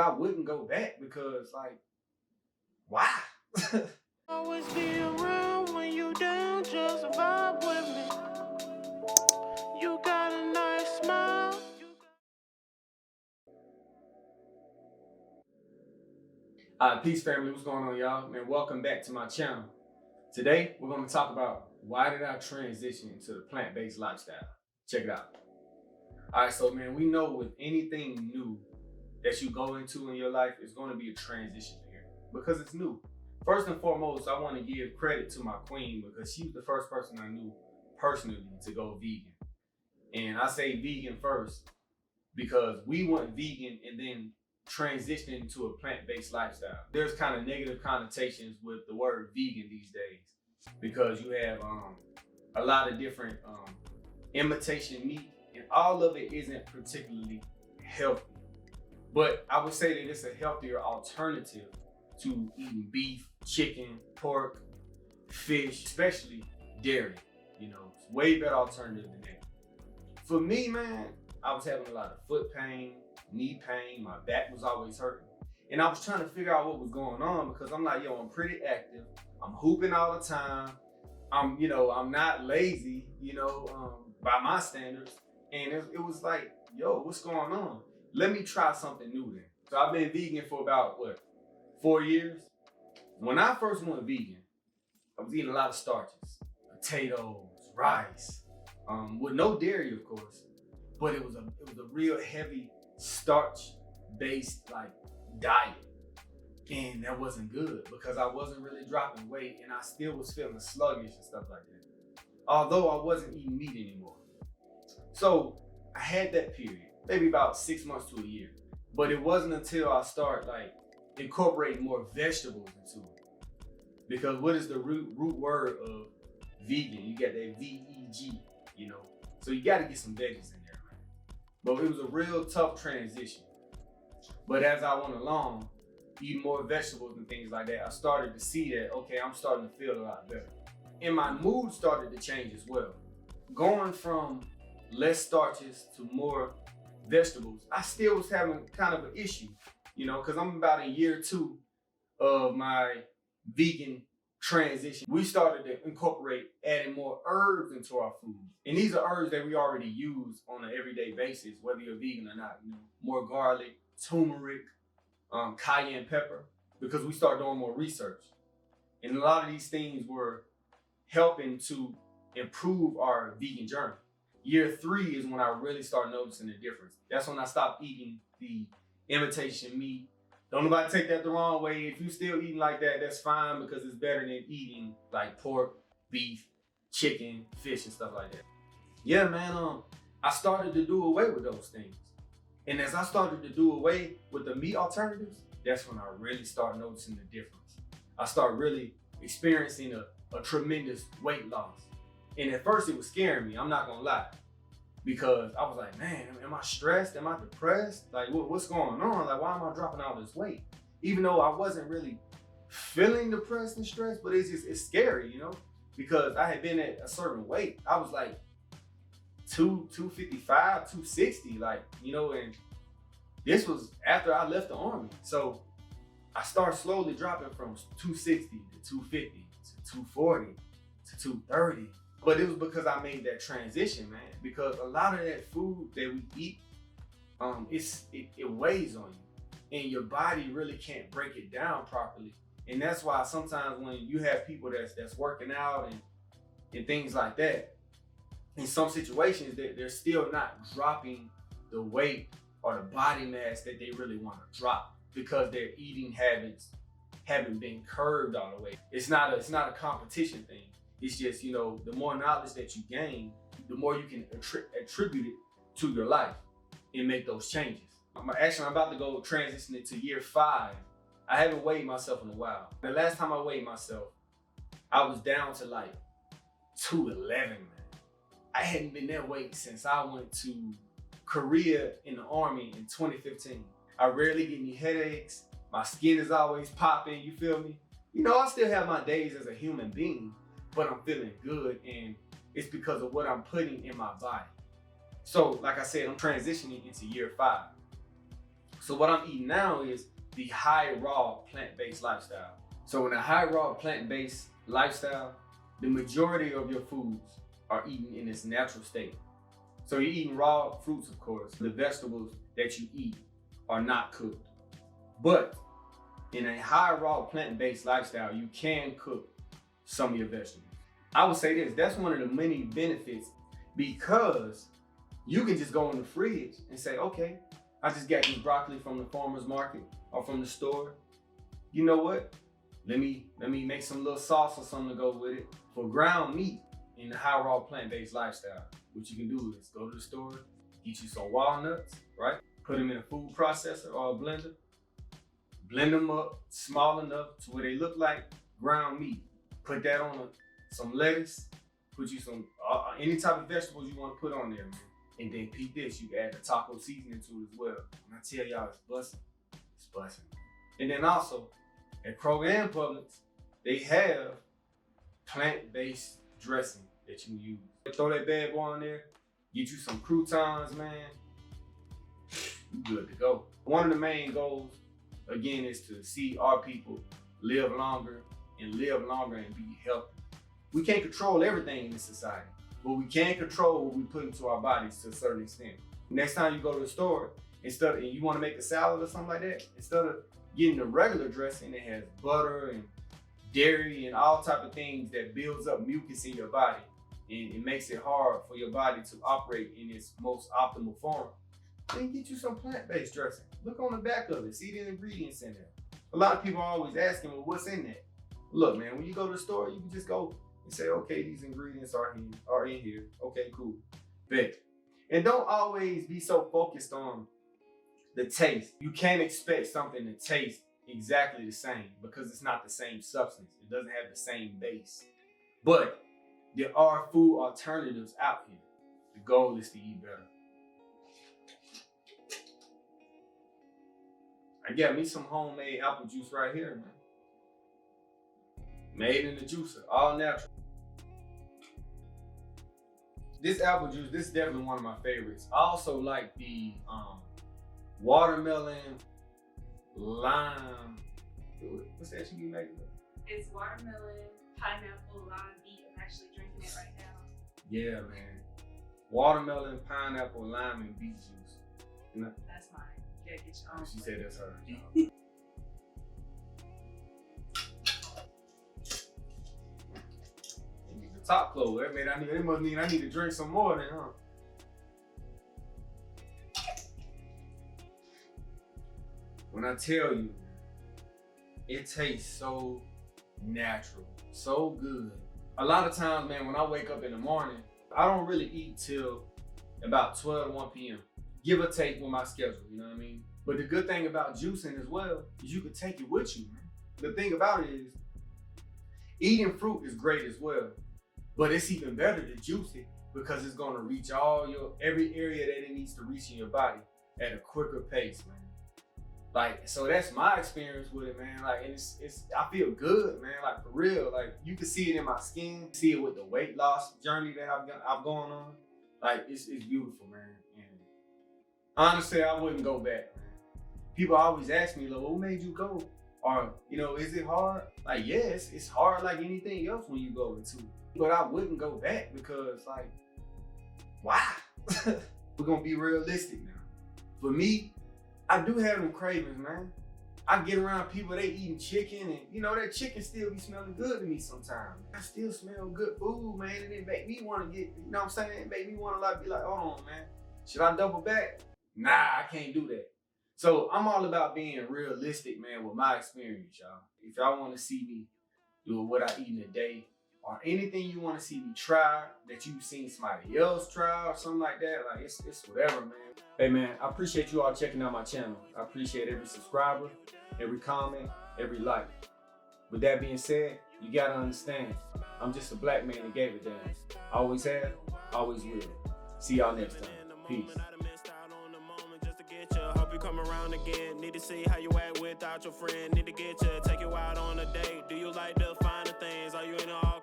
I wouldn't go back because, like, why? Always be around when you down, just vibe with me. You got a nice smile. Peace family, what's going on, y'all? Man, welcome back to my channel. Today, we're going to talk about why did I transition into the plant-based lifestyle. Check it out. All right, so man, we know with anything new that you go into in your life, it's going to be a transition here because it's new. First and foremost, I want to give credit to my queen because she was the first person I knew personally to go vegan. And I say vegan first because we went vegan and then transitioned into a plant-based lifestyle. There's kind of negative connotations with the word vegan these days because you have a lot of different imitation meat, and all of it isn't particularly healthy. But I would say that it's a healthier alternative to eating beef, chicken, pork, fish, especially dairy. You know, it's way better alternative than that. For me, man, I was having a lot of foot pain, knee pain, my back was always hurting. And I was trying to figure out what was going on because I'm like, yo, I'm pretty active. I'm hooping all the time. I'm not lazy, by my standards. And it was like, yo, what's going on? Let me try something new then. So I've been vegan for about, 4 years? When I first went vegan, I was eating a lot of starches, potatoes, rice, with no dairy, of course. But it was a real heavy starch-based diet. And that wasn't good because I wasn't really dropping weight and I still was feeling sluggish and stuff like that. Although I wasn't eating meat anymore. So I had that period, maybe about 6 months to a year. But it wasn't until I started incorporating more vegetables into it. Because what is the root word of vegan? You got that V-E-G, So you got to get some veggies in there, man. But it was a real tough transition. But as I went along, eating more vegetables and things like that, I started to see that, okay, I'm starting to feel a lot better. And my mood started to change as well. Going from less starches to more vegetables, I still was having kind of an issue, because I'm about a year or two of my vegan transition. We started to incorporate adding more herbs into our food. And these are herbs that we already use on an everyday basis, whether you're vegan or not. More garlic, turmeric, cayenne pepper, because we started doing more research. And a lot of these things were helping to improve our vegan journey. Year 3 is when I really started noticing the difference. That's when I stopped eating the imitation meat. Don't nobody take that the wrong way. If you still eating like that, that's fine because it's better than eating like pork, beef, chicken, fish, and stuff like that. Yeah, man, I started to do away with those things. And as I started to do away with the meat alternatives, that's when I really started noticing the difference. I started really experiencing a tremendous weight loss. And at first it was scaring me, I'm not gonna lie. Because I was like, man, am I stressed? Am I depressed? Like, what's going on? Like, why am I dropping all this weight? Even though I wasn't really feeling depressed and stressed, but it's scary, because I had been at a certain weight. I was like 255, 260, and this was after I left the Army. So I started slowly dropping from 260 to 250 to 240 to 230. But it was because I made that transition, man. Because a lot of that food that we eat, it weighs on you, and your body really can't break it down properly. And that's why sometimes when you have people that's working out and things like that, in some situations they're still not dropping the weight or the body mass that they really want to drop because their eating habits haven't been curbed all the way. It's not a competition thing. It's just, the more knowledge that you gain, the more you can attribute it to your life and make those changes. I'm about to go transition into year 5. I haven't weighed myself in a while. The last time I weighed myself, I was down to 211, man. I hadn't been that weight since I went to Korea in the Army in 2015. I rarely get any headaches. My skin is always popping, you feel me? I still have my days as a human being, but I'm feeling good, and it's because of what I'm putting in my body. So, like I said, I'm transitioning into year 5. So what I'm eating now is the high raw plant-based lifestyle. So in a high raw plant-based lifestyle, the majority of your foods are eaten in its natural state. So you're eating raw fruits, of course. The vegetables that you eat are not cooked. But in a high raw plant-based lifestyle, you can cook some of your vegetables. I would say this, that's one of the many benefits, because you can just go in the fridge and say, okay, I just got this broccoli from the farmer's market or from the store. You know what? Let me make some little sauce or something to go with it. For ground meat in the high raw plant-based lifestyle, what you can do is go to the store, get you some walnuts, right? Put them in a food processor or a blender, blend them up small enough to where they look like ground meat. Put that on some lettuce, put you some, any type of vegetables you want to put on there, man. And then peep this, you can add the taco seasoning to it as well. And I tell y'all, it's busting. It's busting. And then also, at Kroger and Publix, they have plant-based dressing that you can use. Throw that bad boy on there, get you some croutons, man. You good to go. One of the main goals, again, is to see our people live longer and be healthy. We can't control everything in this society, but we can control what we put into our bodies to a certain extent. Next time you go to the store, and you want to make a salad or something like that, instead of getting the regular dressing that has butter and dairy and all type of things that builds up mucus in your body, and it makes it hard for your body to operate in its most optimal form, then get you some plant-based dressing. Look on the back of it, see the ingredients in there. A lot of people are always asking, well, what's in that? Look, man, when you go to the store, you can just go and say, okay, these ingredients are in here. Okay, cool, bet. And don't always be so focused on the taste. You can't expect something to taste exactly the same because it's not the same substance. It doesn't have the same base. But there are food alternatives out here. The goal is to eat better. I got me some homemade apple juice right here, man. Made in the juicer, all natural. This apple juice, this is definitely one of my favorites. I also like the watermelon, lime. What's that you be making? It's watermelon, pineapple, lime, beet. I'm actually drinking it right now. Yeah, man. Watermelon, pineapple, lime, and beet juice. That's mine. You gotta get your own. She said that's her. Top close. That must mean I need to drink some more then, huh? When I tell you, it tastes so natural, so good. A lot of times, man, when I wake up in the morning, I don't really eat till about 12 to 1 p.m. Give or take with my schedule, you know what I mean? But the good thing about juicing as well is you can take it with you, man. The thing about it is, eating fruit is great as well. But it's even better to juice it because it's gonna reach every area that it needs to reach in your body at a quicker pace, man. Like, so that's my experience with it, man. Like, and I feel good, man. Like, for real. Like, you can see it in my skin, see it with the weight loss journey that I've gone on. Like, it's beautiful, man. And honestly, I wouldn't go back, man. People always ask me, like, what made you go? Or, is it hard? Like, yes, it's hard like anything else when you go into it. But I wouldn't go back because, like, why? We're gonna be realistic now. For me, I do have them cravings, man. I get around people, they eating chicken, and that chicken still be smelling good to me sometimes. I still smell good food, man, and it make me want to get, you know what I'm saying? It make me want to be like, hold on, man. Should I double back? Nah, I can't do that. So I'm all about being realistic, man, with my experience, y'all. If y'all want to see me do what I eat in a day, or anything you want to see me try that you've seen somebody else try or something like that, like it's whatever, man. Hey man, I appreciate you all checking out my channel. I appreciate every subscriber, every comment, every like. With that being said, you gotta understand, I'm just a black man that gave a damn. Always have, always will. See y'all next time. Peace. Hope you come around again. Need to see how you act without your friend. Need to get you, take you out on a date. Do you like the finer things? Are you in all